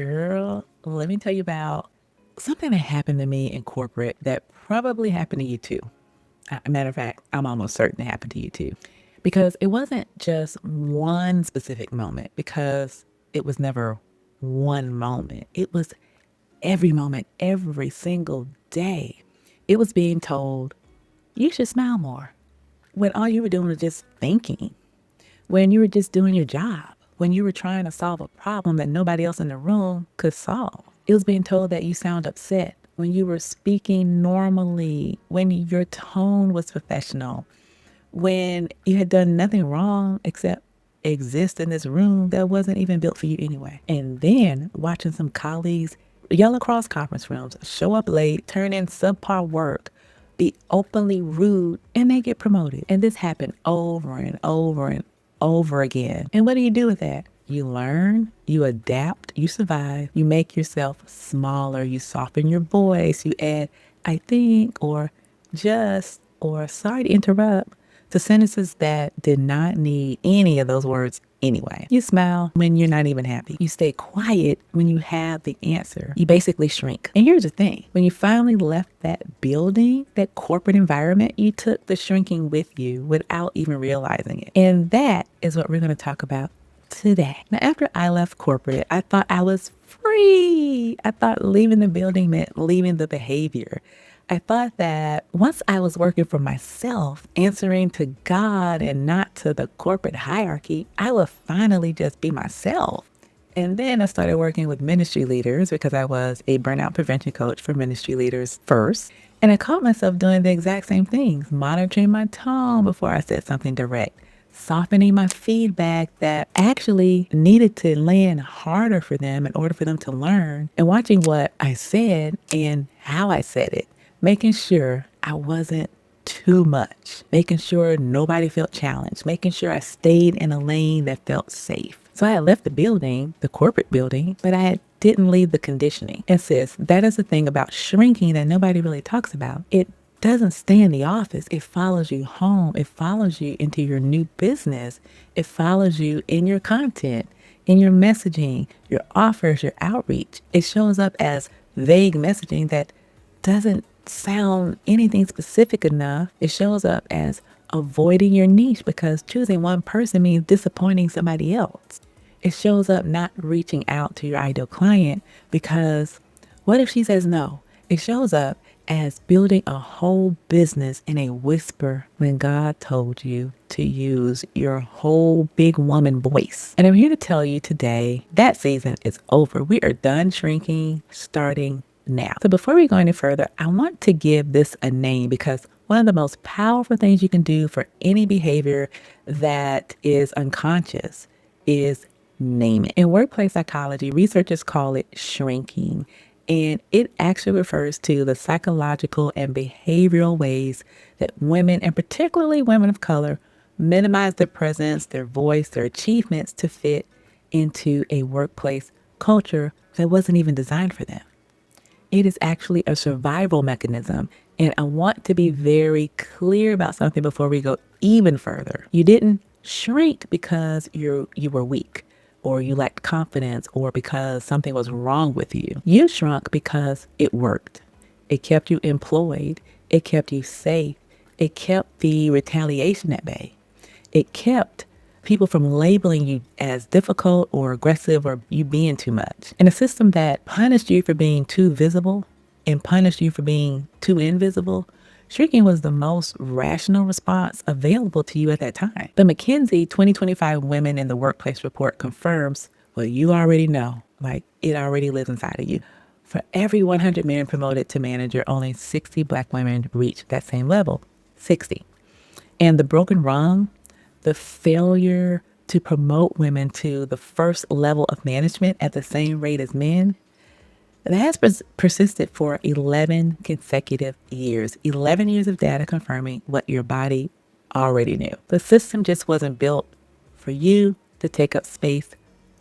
Girl, let me tell you about something that happened to me in corporate that probably happened to you too. Matter of fact, I'm almost certain it happened to you too. Because it wasn't just one specific moment, because it was never one moment. It was every moment, every single day. It was being told, you should smile more, when all you were doing was just thinking, when you were just doing your job, when you were trying to solve a problem that nobody else in the room could solve. It was being told that you sound upset when you were speaking normally, when your tone was professional, when you had done nothing wrong except exist in this room that wasn't even built for you anyway. And then watching some colleagues yell across conference rooms, show up late, turn in subpar work, be openly rude, and they get promoted. And this happened over and over and over again. And what do you do with that? You learn, you adapt, you survive, you make yourself smaller, you soften your voice, you add, I think, or just, or sorry to interrupt, to sentences that did not need any of those words anyway. You smile when you're not even happy. You stay quiet when you have the answer. You basically shrink. And here's the thing. When you finally left that building, that corporate environment, you took the shrinking with you without even realizing it. And that is what we're going to talk about today. Now, after I left corporate, I thought I was free. I thought leaving the building meant leaving the behavior. I thought that once I was working for myself, answering to God and not to the corporate hierarchy, I would finally just be myself. And then I started working with ministry leaders because I was a burnout prevention coach for ministry leaders first. And I caught myself doing the exact same things, monitoring my tone before I said something direct, softening my feedback that actually needed to land harder for them in order for them to learn, and watching what I said and how I said it, making sure I wasn't too much, making sure nobody felt challenged, making sure I stayed in a lane that felt safe. So I had left the building, the corporate building, but I didn't leave the conditioning. And sis, that is the thing about shrinking that nobody really talks about. It doesn't stay in the office. It follows you home. It follows you into your new business. It follows you in your content, in your messaging, your offers, your outreach. It shows up as vague messaging that doesn't sound anything specific enough. It shows up as avoiding your niche because choosing one person means disappointing somebody else. It shows up not reaching out to your ideal client because what if she says no? It shows up as building a whole business in a whisper when God told you to use your whole big woman voice. And I'm here to tell you today that season is over. We are done shrinking, starting now. So before we go any further, I want to give this a name because one of the most powerful things you can do for any behavior that is unconscious is name it. In workplace psychology, researchers call it shrinking, and it actually refers to the psychological and behavioral ways that women, and particularly women of color, minimize their presence, their voice, their achievements to fit into a workplace culture that wasn't even designed for them. It is actually a survival mechanism. And I want to be very clear about something before we go even further. You didn't shrink because you were weak, or you lacked confidence, or because something was wrong with you. You shrunk because it worked. It kept you employed. It kept you safe. It kept the retaliation at bay. It kept people from labeling you as difficult or aggressive or you being too much. In a system that punished you for being too visible and punished you for being too invisible, shrinking was the most rational response available to you at that time. The McKinsey 2025 Women in the Workplace report confirms what you already know, like it already lives inside of you. For every 100 men promoted to manager, only 60 Black women reach that same level. 60. And the broken rung, the failure to promote women to the first level of management at the same rate as men, that has persisted for 11 consecutive years. 11 years of data confirming what your body already knew. The system just wasn't built for you to take up space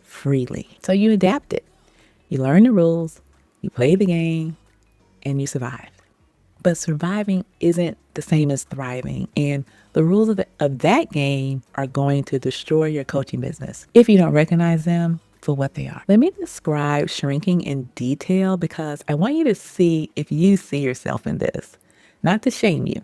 freely. So you adapted. You learned the rules, you played the game, and you survived. But surviving isn't the same as thriving. And the rules of that game are going to destroy your coaching business if you don't recognize them for what they are. Let me describe shrinking in detail because I want you to see if you see yourself in this. Not to shame you,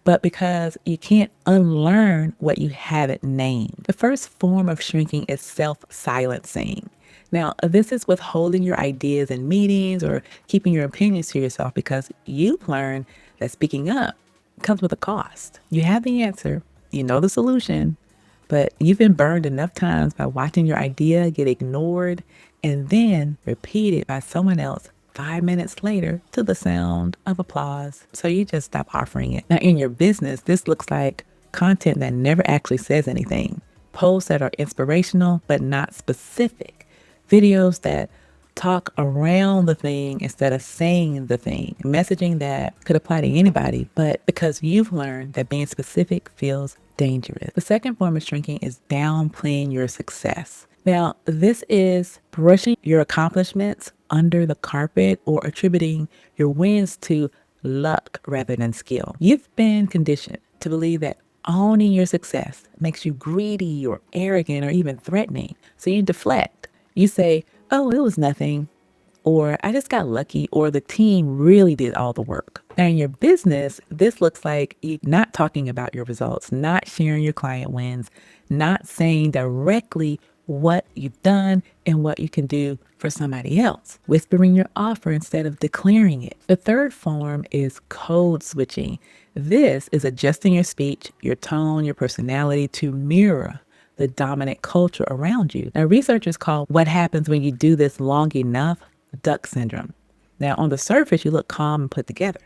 but because you can't unlearn what you haven't named. The first form of shrinking is self-silencing. Now, this is withholding your ideas in meetings or keeping your opinions to yourself because you've learned that speaking up comes with a cost. You have the answer, you know the solution, but you've been burned enough times by watching your idea get ignored and then repeated by someone else 5 minutes later to the sound of applause. So you just stop offering it. Now, in your business, this looks like content that never actually says anything, posts that are inspirational but not specific, videos that talk around the thing instead of saying the thing, messaging that could apply to anybody, but because you've learned that being specific feels dangerous. The second form of shrinking is downplaying your success. Now, this is brushing your accomplishments under the carpet or attributing your wins to luck rather than skill. You've been conditioned to believe that owning your success makes you greedy or arrogant or even threatening. So you deflect. You say, oh, it was nothing, or I just got lucky, or the team really did all the work. Now, in your business, this looks like you not talking about your results, not sharing your client wins, not saying directly what you've done and what you can do for somebody else, whispering your offer instead of declaring it. The third form is code switching. This is adjusting your speech, your tone, your personality to mirror the dominant culture around you. Now, researchers call what happens when you do this long enough duck syndrome. Now, on the surface, you look calm and put together.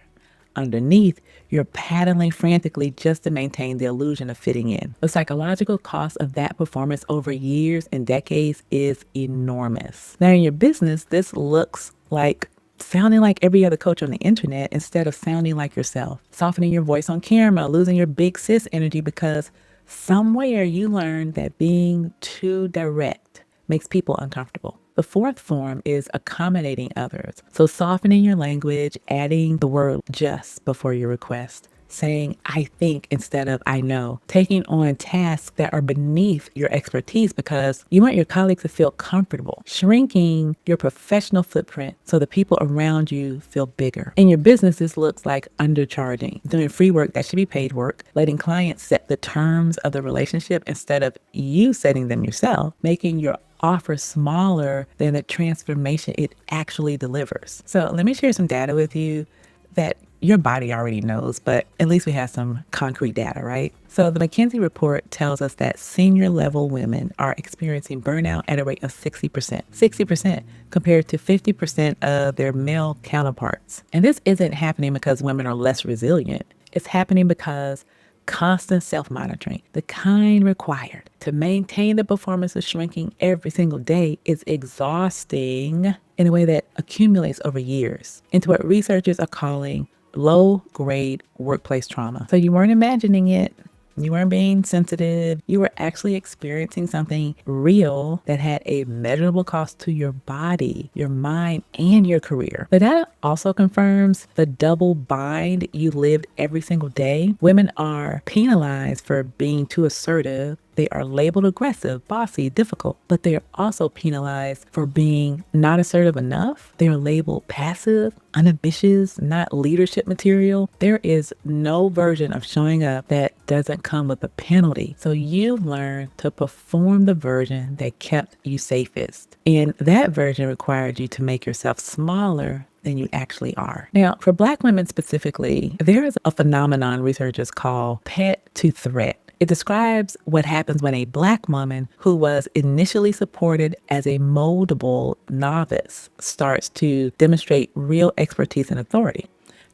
Underneath, you're paddling frantically just to maintain the illusion of fitting in. The psychological cost of that performance over years and decades is enormous. Now, in your business, this looks like sounding like every other coach on the internet instead of sounding like yourself, softening your voice on camera, losing your big sis energy because somewhere you learned that being too direct makes people uncomfortable. The fourth form is accommodating others. So softening your language, adding the word just before your request, saying I think instead of I know, taking on tasks that are beneath your expertise because you want your colleagues to feel comfortable, shrinking your professional footprint so the people around you feel bigger. In your business, this looks like undercharging, doing free work that should be paid work, letting clients set the terms of the relationship instead of you setting them yourself, making your offer smaller than the transformation it actually delivers. So let me share some data with you that your body already knows, but at least we have some concrete data, right? So the McKinsey report tells us that senior level women are experiencing burnout at a rate of 60% compared to 50% of their male counterparts. And this isn't happening because women are less resilient. It's happening because constant self-monitoring, the kind required to maintain the performance of shrinking every single day, is exhausting in a way that accumulates over years into what researchers are calling low-grade workplace trauma. So you weren't imagining it. You weren't being sensitive. You were actually experiencing something real that had a measurable cost to your body, your mind, and your career. But that also confirms the double bind you lived every single day. Women are penalized for being too assertive. They are labeled aggressive, bossy, difficult, but they are also penalized for being not assertive enough. They are labeled passive, unambitious, not leadership material. There is no version of showing up that doesn't come with a penalty. So you learn to perform the version that kept you safest. And that version required you to make yourself smaller than you actually are. Now, for Black women specifically, there is a phenomenon researchers call pet to threat. It describes what happens when a Black woman who was initially supported as a moldable novice starts to demonstrate real expertise and authority.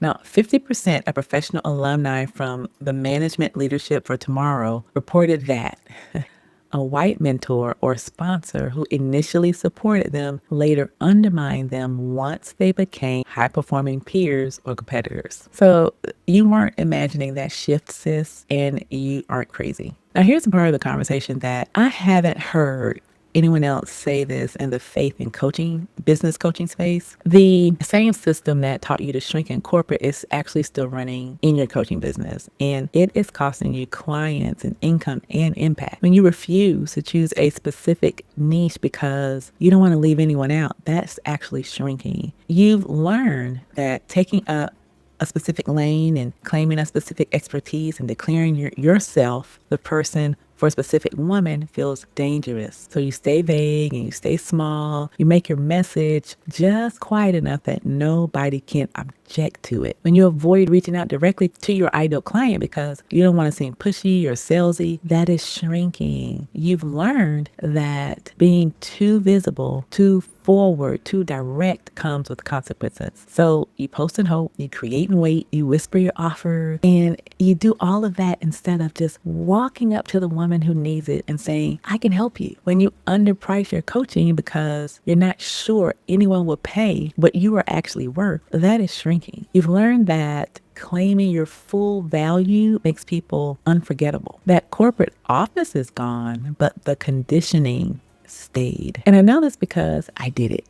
Now, 50% of professional alumni from the Management Leadership for Tomorrow reported that a white mentor or sponsor who initially supported them later undermined them once they became high-performing peers or competitors. So you weren't imagining that shift, sis, and you aren't crazy. Now, here's a part of the conversation that I haven't heard anyone else say this in the faith and coaching, business coaching space. The same system that taught you to shrink in corporate is actually still running in your coaching business. And it is costing you clients and income and impact. When you refuse to choose a specific niche because you don't want to leave anyone out, that's actually shrinking. You've learned that taking up a specific lane and claiming a specific expertise and declaring yourself the person for a specific woman feels dangerous. So you stay vague and you stay small. You make your message just quiet enough that nobody can object to it. When you avoid reaching out directly to your ideal client because you don't want to seem pushy or salesy, that is shrinking. You've learned that being too visible, too forward, too direct comes with consequences. So you post and hope, you create and wait, you whisper your offer, and you do all of that instead of just walking up to the woman who needs it and saying, I can help you. When you underprice your coaching because you're not sure anyone will pay what you are actually worth, that is shrinking. You've learned that claiming your full value makes people unforgettable. That corporate office is gone, but the conditioning stayed. And I know this because I did it.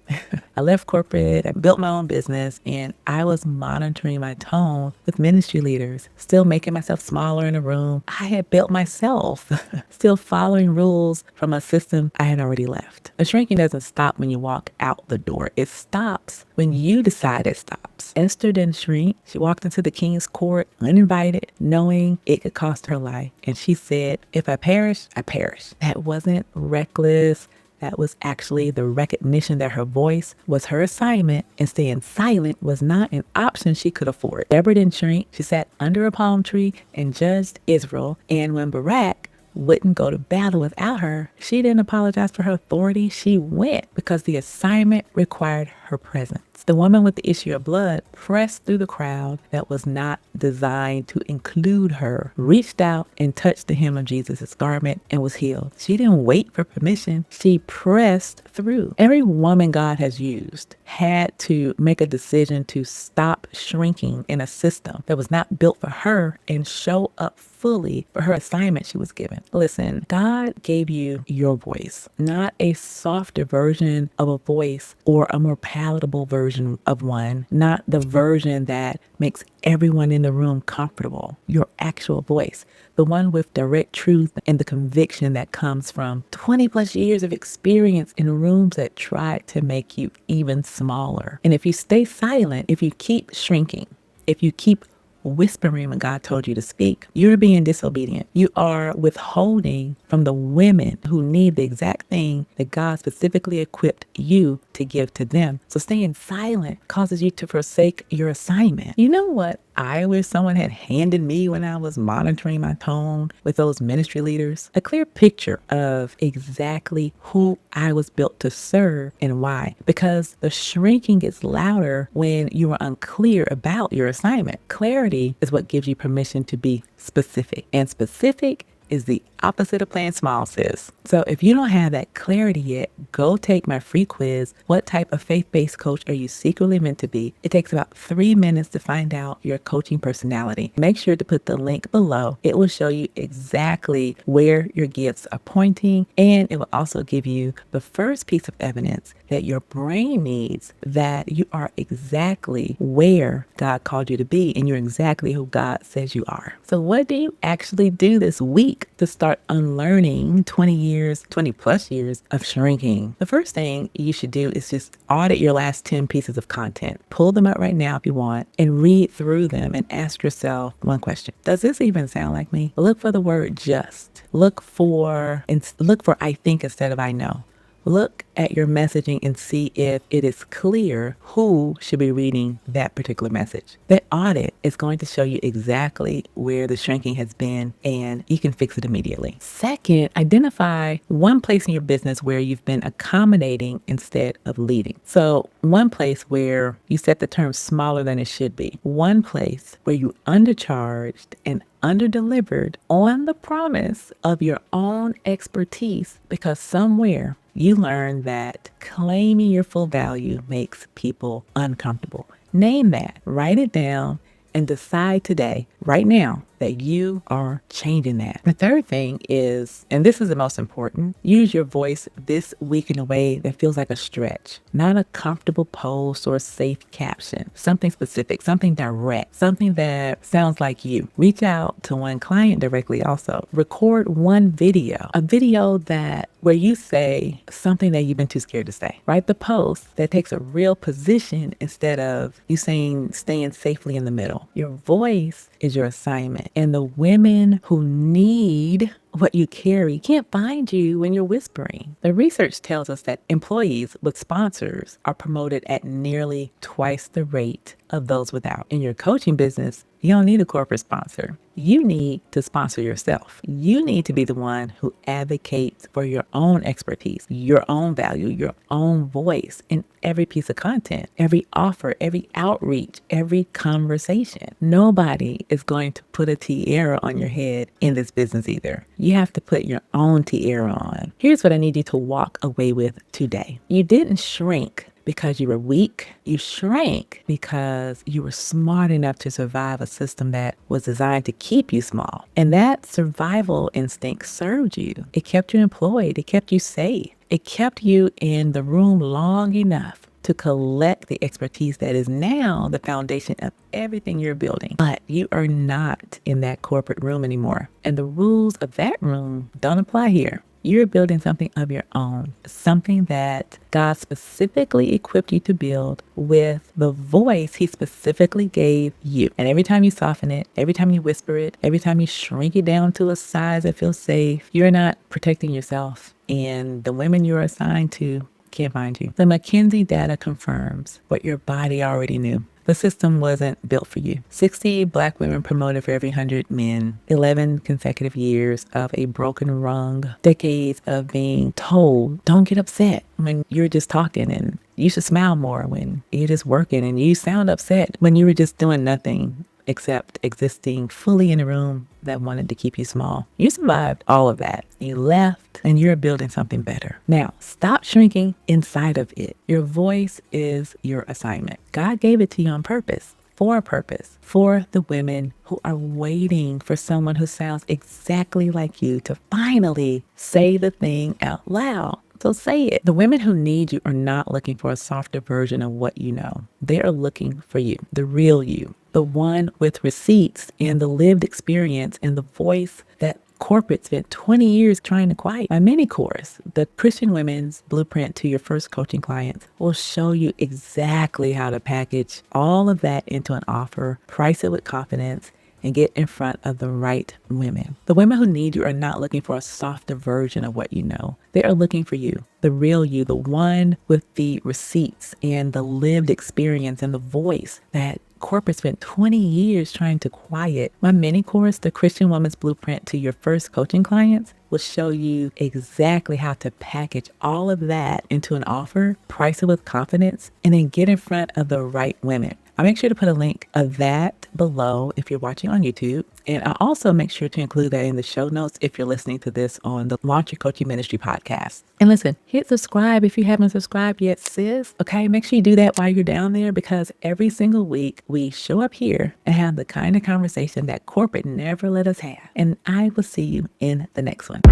I left corporate, I built my own business, and I was monitoring my tone with ministry leaders, still making myself smaller in a room I had built myself, still following rules from a system I had already left. The shrinking doesn't stop when you walk out the door. It stops when you decide it stops. Esther didn't shrink. She walked into the king's court uninvited, knowing it could cost her life. And she said, if I perish, I perish. That wasn't reckless. That was actually the recognition that her voice was her assignment, and staying silent was not an option she could afford. Deborah didn't shrink. She sat under a palm tree and judged Israel. And when Barak wouldn't go to battle without her, she didn't apologize for her authority. She went because the assignment required her presence. The woman with the issue of blood pressed through the crowd that was not designed to include her, reached out and touched the hem of Jesus' garment and was healed. She didn't wait for permission. She pressed through. Every woman God has used had to make a decision to stop shrinking in a system that was not built for her and show up fully for her assignment she was given. Listen, God gave you your voice, not a softer version of a voice or a more palatable version of one, not the version that makes everyone in the room comfortable. Your actual voice, the one with direct truth and the conviction that comes from 20 plus years of experience in rooms that tried to make you even smaller. And if you stay silent, if you keep shrinking, if you keep whispering when God told you to speak, you're being disobedient. You are withholding from the women who need the exact thing that God specifically equipped you to give to them. So staying silent causes you to forsake your assignment. You know what I wish someone had handed me when I was monitoring my tone with those ministry leaders? A clear picture of exactly who I was built to serve and why. Because the shrinking gets louder when you are unclear about your assignment. Clarity is what gives you permission to be specific. And specific is the opposite of playing small, sis. So if you don't have that clarity yet, go take my free quiz. What type of faith-based coach are you secretly meant to be? It takes about 3 minutes to find out your coaching personality. Make sure to put the link below. It will show you exactly where your gifts are pointing, and it will also give you the first piece of evidence that your brain needs that you are exactly where God called you to be and you're exactly who God says you are. So what do you actually do this week to start unlearning 20 plus years of shrinking? The first thing you should do is just audit your last 10 pieces of content. Pull them up right now if you want and read through them and ask yourself one question. Does this even sound like me? Look for the word just. Look for I think instead of I know. Look at your messaging and see if it is clear who should be reading that particular message. That audit is going to show you exactly where the shrinking has been, and you can fix it immediately. Second, identify one place in your business where you've been accommodating instead of leading. So one place where you set the term smaller than it should be. One place where you undercharged and underdelivered on the promise of your own expertise because somewhere you learned that claiming your full value makes people uncomfortable. Name that, write it down, and decide today, right now, that you are changing that. The third thing is, and this is the most important, use your voice this week in a way that feels like a stretch, not a comfortable post or a safe caption. Something specific, something direct, something that sounds like you. Reach out to one client directly also. Record one video, a video that where you say something that you've been too scared to say. Write the post that takes a real position instead of you saying staying safely in the middle. Your voice is your assignment. And the women who need what you carry can't find you when you're whispering. The research tells us that employees with sponsors are promoted at nearly twice the rate of those without. In your coaching business, you don't need a corporate sponsor. You need to sponsor yourself. You need to be the one who advocates for your own expertise, your own value, your own voice in every piece of content, every offer, every outreach, every conversation. Nobody is going to put a tiara on your head in this business either. You have to put your own tiara on. Here's what I need you to walk away with today. You didn't shrink because you were weak. You shrank because you were smart enough to survive a system that was designed to keep you small. And that survival instinct served you. It kept you employed. It kept you safe. It kept you in the room long enough to collect the expertise that is now the foundation of everything you're building. But you are not in that corporate room anymore. And the rules of that room don't apply here. You're building something of your own, something that God specifically equipped you to build with the voice He specifically gave you. And every time you soften it, every time you whisper it, every time you shrink it down to a size that feels safe, you're not protecting yourself. And the women you're assigned to can't find you. The McKinsey data confirms what your body already knew. The system wasn't built for you. 60 Black women promoted for every 100 men, 11 consecutive years of a broken rung, decades of being told, don't get upset when you're just talking, and you should smile more when you're just working, and you sound upset when you were just doing nothing except existing fully in a room that wanted to keep you small. You survived all of that. You left and you're building something better. Now, stop shrinking inside of it. Your voice is your assignment. God gave it to you on purpose, for a purpose, for the women who are waiting for someone who sounds exactly like you to finally say the thing out loud. So say it. The women who need you are not looking for a softer version of what you know. They are looking for you, the real you, the one with receipts and the lived experience and the voice that corporate spent 20 years trying to quiet. My mini course, the Christian Women's Blueprint to Your First Coaching Clients, will show you exactly how to package all of that into an offer, price it with confidence, and get in front of the right women. The women who need you are not looking for a softer version of what you know. They are looking for you, the real you, the one with the receipts and the lived experience and the voice that corporate spent 20 years trying to quiet. My mini course, The Christian Woman's Blueprint to Your First Coaching Clients, will show you exactly how to package all of that into an offer, price it with confidence, and then get in front of the right women. I'll make sure to put a link of that below if you're watching on YouTube. And I'll also make sure to include that in the show notes if you're listening to this on the Launch Your Coaching Ministry podcast. And listen, hit subscribe if you haven't subscribed yet, sis. Okay, make sure you do that while you're down there, because every single week we show up here and have the kind of conversation that corporate never let us have. And I will see you in the next one.